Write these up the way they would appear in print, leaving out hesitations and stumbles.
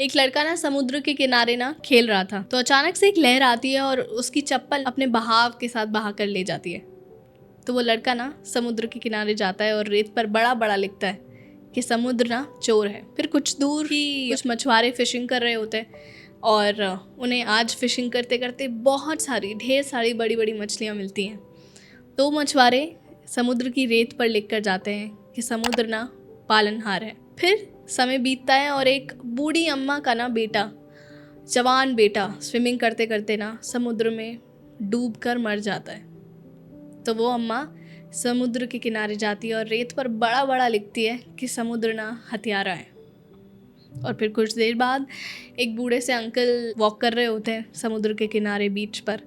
एक लड़का ना समुद्र के किनारे ना खेल रहा था, तो अचानक से एक लहर आती है और उसकी चप्पल अपने बहाव के साथ बहा कर ले जाती है। तो वो लड़का ना समुद्र के किनारे जाता है और रेत पर बड़ा बड़ा लिखता है कि समुद्र ना चोर है। फिर कुछ दूर ही कुछ मछुआरे फिशिंग कर रहे होते हैं और उन्हें आज फिशिंग करते करते बहुत सारी ढेर सारी बड़ी बड़ी मछलियाँ मिलती हैं। तो मछुआरे समुद्र की रेत पर लिख कर जाते हैं कि समुद्र ना पालनहार है। फिर समय बीतता है और एक बूढ़ी अम्मा का ना बेटा, जवान बेटा, स्विमिंग करते करते ना समुद्र में डूब कर मर जाता है। तो वो अम्मा समुद्र के किनारे जाती है और रेत पर बड़ा बड़ा लिखती है कि समुद्र ना हत्यारा है। और फिर कुछ देर बाद एक बूढ़े से अंकल वॉक कर रहे होते हैं समुद्र के किनारे बीच पर,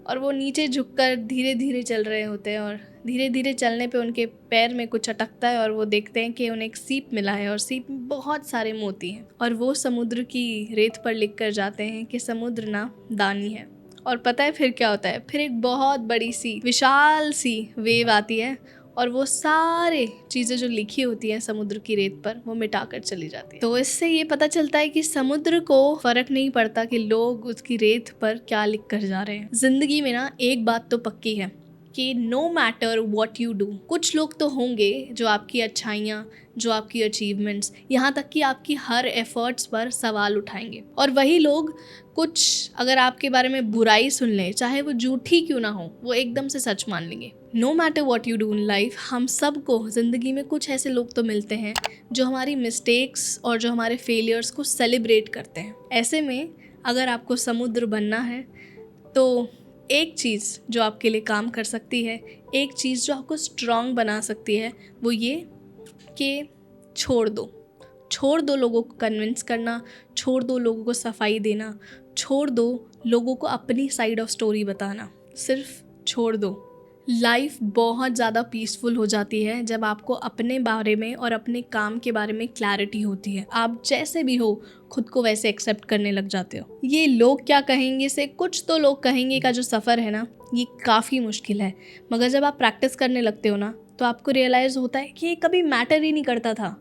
और वो नीचे झुककर धीरे धीरे चल रहे होते हैं और धीरे धीरे चलने पे उनके पैर में कुछ अटकता है और वो देखते हैं कि उन्हें एक सीप मिला है और सीप में बहुत सारे मोती हैं। और वो समुद्र की रेत पर लिख कर जाते हैं कि समुद्र ना दानी है। और पता है फिर क्या होता है? फिर एक बहुत बड़ी सी विशाल सी वेव आती है और वो सारे चीज़ें जो लिखी होती हैं समुद्र की रेत पर वो मिटाकर चली जाती है। तो इससे ये पता चलता है कि समुद्र को फर्क नहीं पड़ता कि लोग उसकी रेत पर क्या लिख कर जा रहे हैं। जिंदगी में ना एक बात तो पक्की है कि no matter what you do, कुछ लोग तो होंगे जो आपकी अच्छाइयाँ, जो आपकी अचीवमेंट्स, यहाँ तक कि आपकी हर एफर्ट्स पर सवाल उठाएंगे। और वही लोग कुछ अगर आपके बारे में बुराई सुन लें, चाहे वो झूठी क्यों ना हो, वो एकदम से सच मान लेंगे। No matter what you do in life, हम सबको ज़िंदगी में कुछ ऐसे लोग तो मिलते हैं जो हमारी मिस्टेक्स और जो हमारे फेलियर्स को सेलिब्रेट करते हैं। ऐसे में अगर आपको समुद्र बनना है तो एक चीज़ जो आपके लिए काम कर सकती है, एक चीज़ जो आपको स्ट्रॉन्ग बना सकती है, वो ये कि छोड़ दो लोगों को कन्विंस करना, छोड़ दो लोगों को सफाई देना, छोड़ दो लोगों को अपनी साइड ऑफ स्टोरी बताना, सिर्फ छोड़ दो। लाइफ बहुत ज़्यादा पीसफुल हो जाती है जब आपको अपने बारे में और अपने काम के बारे में क्लैरिटी होती है। आप जैसे भी हो खुद को वैसे एक्सेप्ट करने लग जाते हो। ये लोग क्या कहेंगे से कुछ तो लोग कहेंगे का जो सफ़र है ना, ये काफ़ी मुश्किल है, मगर जब आप प्रैक्टिस करने लगते हो ना तो आपको रियलाइज़ होता है कि ये कभी मैटर ही नहीं करता था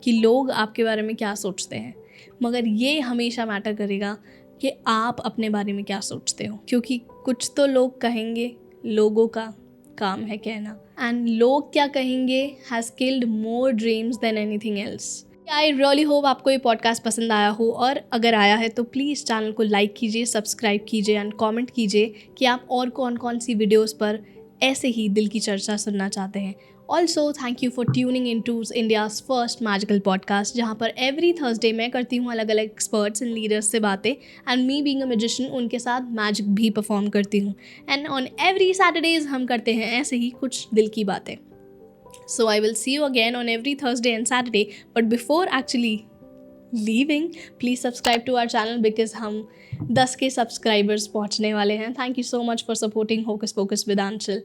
कि लोग आपके बारे में क्या सोचते हैं, मगर ये हमेशा मैटर करेगा कि आप अपने बारे में क्या सोचते हो। क्योंकि कुछ तो लोग कहेंगे, लोगों का काम है कहना, एंड लोग क्या कहेंगे has killed more dreams than anything else. I really hope आपको ये पॉडकास्ट पसंद आया हो, और अगर आया है तो प्लीज़ चैनल को लाइक कीजिए, सब्सक्राइब कीजिए एंड कमेंट कीजिए कि आप और कौन कौन सी वीडियोस पर ऐसे ही दिल की चर्चा सुनना चाहते हैं। Also thank you for tuning in to India's first magical podcast, जहाँ पर एवरी थर्सडे मैं करती हूँ अलग अलग एक्सपर्ट्स एंड लीडर्स से बातें, and me being a magician उनके साथ मैजिक भी परफॉर्म करती हूँ। एंड ऑन एवरी सैटरडेज हम करते हैं ऐसे ही कुछ दिल की बातें। So I will see you again on every Thursday and Saturday. But before actually leaving, please subscribe to our channel because हम 10 के सब्सक्राइबर्स पहुँचने वाले हैं। Thank you so much for supporting Hocus Pocus with Anshul.